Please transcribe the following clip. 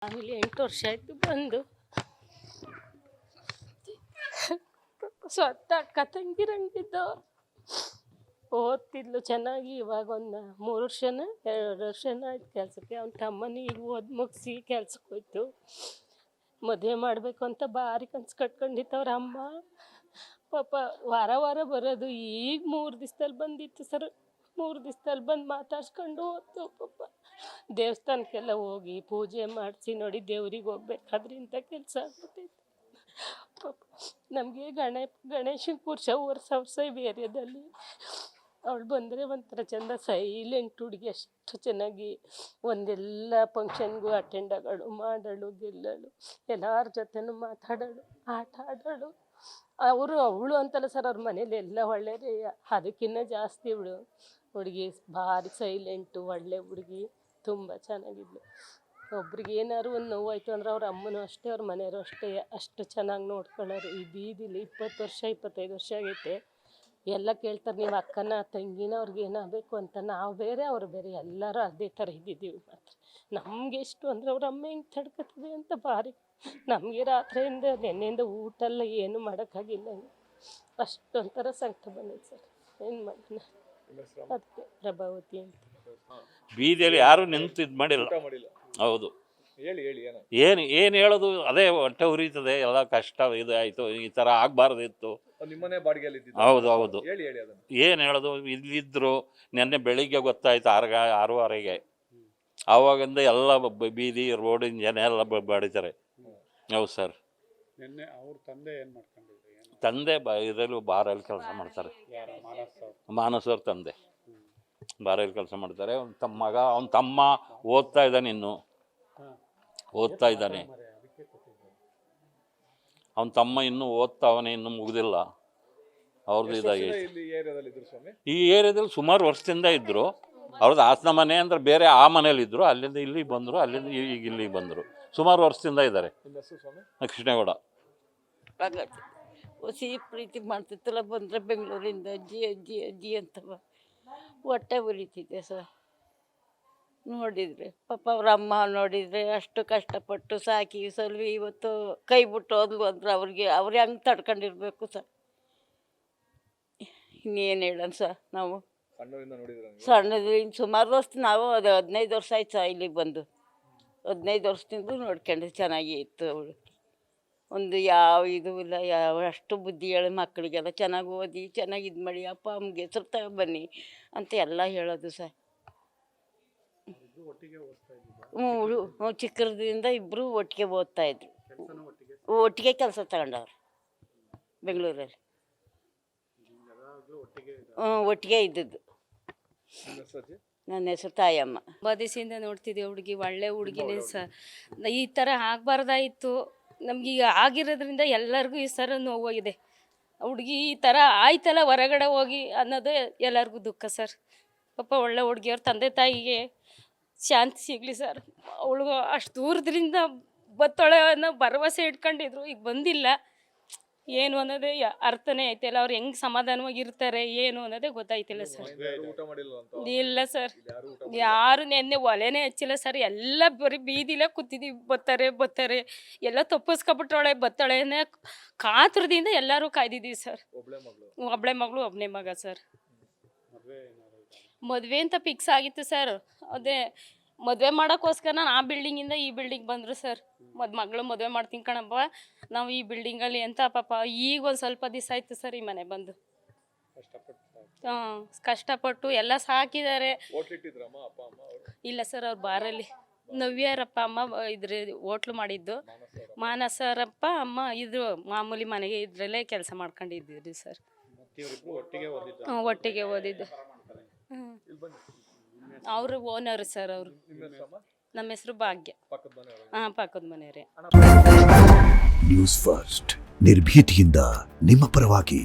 ಆಮೇಲೆ 8 ವರ್ಷ ಆಯಿತು ಬಂದು. ಸ್ವಂತ ಅಕ್ಕ ತಂಗಿರಂಗಿದ್ದು ಓದ್ತಿದ್ಲು ಚೆನ್ನಾಗಿ. ಇವಾಗ ಒಂದು 3 ವರ್ಷನ 2 ವರ್ಷನ ಆಯ್ತು ಕೆಲಸಕ್ಕೆ. ಅವ್ನ ತಮ್ಮನ ಈಗ ಓದಿ ಮುಗಿಸಿ ಕೆಲ್ಸಕ್ಕೆ ಹೋಯ್ತು. ಮದುವೆ ಮಾಡಬೇಕು ಅಂತ ಭಾರಿ ಕನ್ಸು ಕಟ್ಕೊಂಡಿತ್ತು ಅವ್ರ ಅಮ್ಮ. ಪಾಪ ವಾರ ವಾರ ಬರೋದು. ಈಗ 3 ದಿವಸದಲ್ಲಿ ಬಂದಿತ್ತು ಸರ್. 3 ದಿವಸದಲ್ಲಿ ಬಂದು ಮಾತಾಡ್ಸ್ಕೊಂಡು ಹೋಯ್ತು. ಪಾಪ ದೇವಸ್ಥಾನಕ್ಕೆಲ್ಲ ಹೋಗಿ ಪೂಜೆ ಮಾಡಿಸಿ ನೋಡಿ ದೇವ್ರಿಗೆ ಹೋಗ್ಬೇಕಾದ್ರೆ ಇಂಥ ಕೆಲಸ ಆಗ್ಬಿಟ್ಟೈತೆ. ಪಾಪ ನಮಗೆ ಗಣೇಶನ ಪುರುಷ ವರ್ಷ ಏರಿಯಾದಲ್ಲಿ ಅವಳು ಬಂದರೆ ಒಂಥರ ಚೆಂದ, ಸೈಲೆಂಟ್ ಹುಡುಗಿ. ಅಷ್ಟು ಚೆನ್ನಾಗಿ ಒಂದೆಲ್ಲ ಫಂಕ್ಷನ್ಗೂ ಅಟೆಂಡ್ ಆಗೋಳು, ಮಾಡಳು, ಗೆಲ್ಲಳು, ಎಲ್ಲರ ಜೊತೆನೂ ಮಾತಾಡೋಳು, ಆಟ ಆಡೋಳು. ಅವಳು ಅಂತಲ್ಲ ಸರ್, ಅವ್ರ ಮನೇಲಿ ಎಲ್ಲ ಒಳ್ಳೆಯದೇ. ಅದಕ್ಕಿಂತ ಜಾಸ್ತಿ ಇವಳು ಹುಡುಗಿ ಭಾರಿ ಸೈಲೆಂಟು, ಒಳ್ಳೆ ಹುಡುಗಿ, ತುಂಬ ಚೆನ್ನಾಗಿದ್ಲು. ಒಬ್ರಿಗೆ ಏನಾದ್ರು ಒಂದು ನೋವಾಯಿತು ಅಂದ್ರೆ ಅವ್ರ ಅಮ್ಮನೂ ಅಷ್ಟೇ, ಅವ್ರ ಮನೆಯವರು ಅಷ್ಟೇ, ಅಷ್ಟು ಚೆನ್ನಾಗಿ ನೋಡ್ಕೊಳ್ಳೋರು. ಈ ಬೀದಿಲಿ 20 ವರ್ಷ 25 ವರ್ಷ ಆಗೈತೆ. ಎಲ್ಲ ಕೇಳ್ತಾರೆ, ನೀವು ಅಕ್ಕನ ತಂಗಿನ ಅವ್ರಿಗೆ ಏನಾಗಬೇಕು ಅಂತ. ನಾವು ಬೇರೆ ಅವ್ರು ಬೇರೆ, ಎಲ್ಲರೂ ಅದೇ ಥರ ಇದ್ದಿದ್ದೀವಿ. ಮಾತ್ರ ನಮಗೆ ಎಷ್ಟು ಅಂದರೆ ಅವ್ರ ಅಮ್ಮ ಹೆಂಗೆ ತಡ್ಕೊತದೆ ಅಂತ ಭಾರಿ. ನಮಗೆ ರಾತ್ರಿಯಿಂದ ನೆನ್ನೆಯಿಂದ ಊಟ ಎಲ್ಲ ಏನು ಮಾಡೋಕ್ಕಾಗಿಲ್ಲ. ಅಷ್ಟೊಂಥರ ಸಂಕಟ ಬಂದೈತೆ ಸರ್. ಏನು ಮಾಡೋಣ, ಅದಕ್ಕೆ ಪ್ರಭಾವತಿ ಅಂತ. ಬೀದಿಯಲ್ಲಿ ಯಾರು ನಿಂತು ಇದು ಮಾಡಿಲ್ಲ. ಹೌದು, ಏನು ಹೇಳೋದು, ಅದೇ ಹೊಟ್ಟೆ ಉರಿತದೆ, ಎಲ್ಲ ಕಷ್ಟ ಇದು ಆಯಿತು, ಈ ಥರ ಆಗಬಾರ್ದಿತ್ತು. ಹೌದು ಹೌದು, ಏನು ಹೇಳೋದು. ಇಲ್ಲಿದ್ದರು, ನೆನ್ನೆ ಬೆಳಿಗ್ಗೆ ಗೊತ್ತಾಯ್ತು 6:30ಗೆ. ಆವಾಗಿಂದ ಎಲ್ಲ ಬೀದಿ ರೋಡಿನ ಜನ ಎಲ್ಲ ಬಡಿತಾರೆ. ಹೌದು ಸರ್. ತಂದೆ ಇದರಲ್ಲೂ ಬಾರಲ್ಲಿ ಕೆಲಸ ಮಾಡ್ತಾರೆ. ಮಾನಸವ್ರ ತಂದೆ ಬಾರಲ್ಲಿ ಕೆಲಸ ಮಾಡ್ತಾರೆ. ಅವನ ತಮ್ಮ ಓದ್ತಾ ಇದ್ದಾನೆ, ಇನ್ನು ಓದ್ತಾ ಇದ್ದಾನೆ. ಅವನ ತಮ್ಮ ಇನ್ನೂ ಓದ್ತಾವನೆ, ಇನ್ನೂ ಮುಗಿದಿಲ್ಲ. ಅವ್ರದ್ದು ಇದಾಗಿ ಈ ಏರಿಯಾದಲ್ಲಿ ಸುಮಾರು ವರ್ಷದಿಂದ ಇದ್ದರು. ಅವ್ರದ್ದು ಹಾಸನ ಮನೆ ಅಂದರೆ ಬೇರೆ ಆ ಮನೇಲಿದ್ದರು, ಅಲ್ಲಿಂದ ಇಲ್ಲಿಗೆ ಬಂದರು, ಅಲ್ಲಿಂದ ಈಗ ಇಲ್ಲಿಗೆ ಬಂದರು. ಸುಮಾರು ವರ್ಷದಿಂದ ಇದ್ದಾರೆ. ಕೃಷ್ಣೇಗೌಡ ಹೊಸಿ ಪ್ರೀತಿ ಮಾಡ್ತಿತ್ತಲ್ಲ, ಬಂದರೆ ಬೆಂಗಳೂರಿಂದ ಅಜ್ಜಿ ಅಜ್ಜಿ ಅಜ್ಜಿ ಅಂತವ ಹೊಟ್ಟೆ ಉರಿತಿದ್ದೆ ಸರ್. ನೋಡಿದರೆ ಪಾಪ ಅವ್ರ ಅಮ್ಮ ನೋಡಿದರೆ ಅಷ್ಟು ಕಷ್ಟಪಟ್ಟು ಸಾಕಿ ಸಲ್ವಿ ಇವತ್ತು ಕೈ ಬಿಟ್ಟು ಹೋದ್ಲು ಅಂದ್ರೆ ಅವ್ರು ಹೆಂಗೆ ತಡ್ಕೊಂಡಿರ್ಬೇಕು ಸರ್. ಇನ್ನೇನು ಹೇಳೋಣ ಸರ್. ನಾವು ಸಣ್ಣದ್ರಿಂದ ಸುಮಾರು ವರ್ಷ, ನಾವು ಅದು 15 ವರ್ಷ ಆಯ್ತು ಸರ್ ಇಲ್ಲಿಗೆ ಬಂದು. 15 ವರ್ಷದಿಂದ ನೋಡ್ಕೊಂಡ್ರೆ ಚೆನ್ನಾಗಿ ಇತ್ತು. ಅವಳು ಒಂದು ಯಾವ ಇದು ಇಲ್ಲ, ಯಾವ ಅಷ್ಟು ಬುದ್ಧಿ ಹೇಳಿ ಮಕ್ಕಳಿಗೆಲ್ಲ ಚೆನ್ನಾಗಿ ಓದಿ ಚೆನ್ನಾಗಿ ಇದು ಮಾಡಿ ಅಪ್ಪ ಅಮ್ಮಗೆ ಹೆಸರು ತಗೊಬನ್ನಿ ಅಂತ ಎಲ್ಲ ಹೇಳೋದು ಸರ್. ಚಿಕ್ಕದ್ರಿಂದ ಇಬ್ಬರು ಒಟ್ಟಿಗೆ ಓದ್ತಾಯಿದ್ರು, ಒಟ್ಟಿಗೆ ಕೆಲಸ ತಗೊಂಡವ್ರು ಬೆಂಗಳೂರಲ್ಲಿ. ಒಟ್ಟಿಗೆ ಇದ್ದದ್ದು. ನನ್ನ ಹೆಸರು ತಾಯಮ್ಮ. ಬದಿಸಿಂದ ನೋಡ್ತಿದ್ದೆ ಹುಡುಗಿ, ಒಳ್ಳೆ ಹುಡುಗಿನೇ ಸರ್. ಈ ಥರ ಆಗಬಾರ್ದಾಯಿತು ನಮಗೀಗ. ಆಗಿರೋದ್ರಿಂದ ಎಲ್ಲರಿಗೂ ಈ ಸರ ನೋವಾಗಿದೆ. ಹುಡುಗಿ ಈ ಥರ ಆಯ್ತಲ್ಲ ಹೊರಗಡೆ ಹೋಗಿ ಅನ್ನೋದೇ ಎಲ್ಲರಿಗೂ ದುಃಖ ಸರ್. ಪಾಪ ಒಳ್ಳೆ ಹುಡುಗಿಯವ್ರ ತಂದೆ ತಾಯಿಗೆ ಶಾಂತಿ ಸಿಗಲಿ ಸರ್. ಅವಳಿಗೂ ಅಷ್ಟು ದೂರದಿಂದ ಬತ್ತೊಳೆ ಅನ್ನೋ ಭರವಸೆ ಇಟ್ಕೊಂಡಿದ್ರು, ಈಗ ಬಂದಿಲ್ಲ. ಏನು ಅನ್ನೋದೇ ಅರ್ಥನೇ ಐತಿಲ್ಲ. ಅವ್ರು ಹೆಂಗೆ ಸಮಾಧಾನವಾಗಿ ಇರ್ತಾರೆ ಏನು ಅನ್ನೋದೇ ಗೊತ್ತಾಯ್ತಿಲ್ಲ ಸರ್. ಇಲ್ಲ ಸರ್, ಯಾರು ನೆನ್ನೆ ಒಲೆನೇ ಹಚ್ಚಿಲ್ಲ ಸರ್. ಎಲ್ಲ ಬರೀ ಬೀದಿಲೇ ಕೂತಿದ್ದೀವಿ. ಬರ್ತಾರೆ ಎಲ್ಲ ತಪ್ಪಿಸ್ಕೊಬಿಟ್ರೊಳೆ ಬತ್ತಾಳೆನೇ ಕಾತುರದಿಂದ ಎಲ್ಲರೂ ಕಾಯ್ದಿದ್ದೀವಿ ಸರ್. ಒಬ್ಬಳೆ ಮಗಳು ಒಬ್ಬನೇ ಮಗ ಸರ್. ಮದುವೆ ಅಂತ ಫಿಕ್ಸ್ ಆಗಿತ್ತು ಸರ್. ಅದೇ ಮದುವೆ ಮಾಡೋಕ್ಕೋಸ್ಕರ ನಾನು ಆ ಬಿಲ್ಡಿಂಗಿಂದ ಈ ಬಿಲ್ಡಿಂಗ್ ಬಂದರು ಸರ್. ಮಗಳು ಮದುವೆ ಮಾಡ್ತೀನಿ ಕಣಪ್ಪ ನಾವು ಈ ಬಿಲ್ಡಿಂಗಲ್ಲಿ ಅಂತ. ಪಾಪ ಈಗ ಒಂದು ಸ್ವಲ್ಪ ದಿವಸ ಆಯಿತು ಸರ್ ಈ ಮನೆ ಬಂದು. ಕಷ್ಟಪಟ್ಟು ಎಲ್ಲ ಸಾಕಿದ್ದಾರೆ. ಇಲ್ಲ ಸರ್, ಅವ್ರು ಬಾರಲ್ಲಿ ನವ್ಯಾರಪ್ಪ ಅಮ್ಮ ಇದ್ರ ಹೋಟ್ಲು ಮಾಡಿದ್ದು. ಮಾನಸರಪ್ಪ ಅಮ್ಮ ಇದು ಮಾಮೂಲಿ ಮನೆಗೆ ಇದರಲ್ಲೇ ಕೆಲಸ ಮಾಡ್ಕೊಂಡಿದ್ದೀರಿ ಸರ್. ಒಟ್ಟಿಗೆ ಓದಿದ್ದು. ಅವರು ಓನರ್ ಸರ್. ಅವರು ನಮ್ಮ ಹೆಸರು ಭಾಗ್ಯ. ಪಕ್ಕದ ಮನೆಯವರೇ. ನ್ಯೂಸ್ ಫಸ್ಟ್, ನಿರ್ಭೀತಿಯಿಂದ ನಿಮ್ಮ ಪರವಾಗಿ.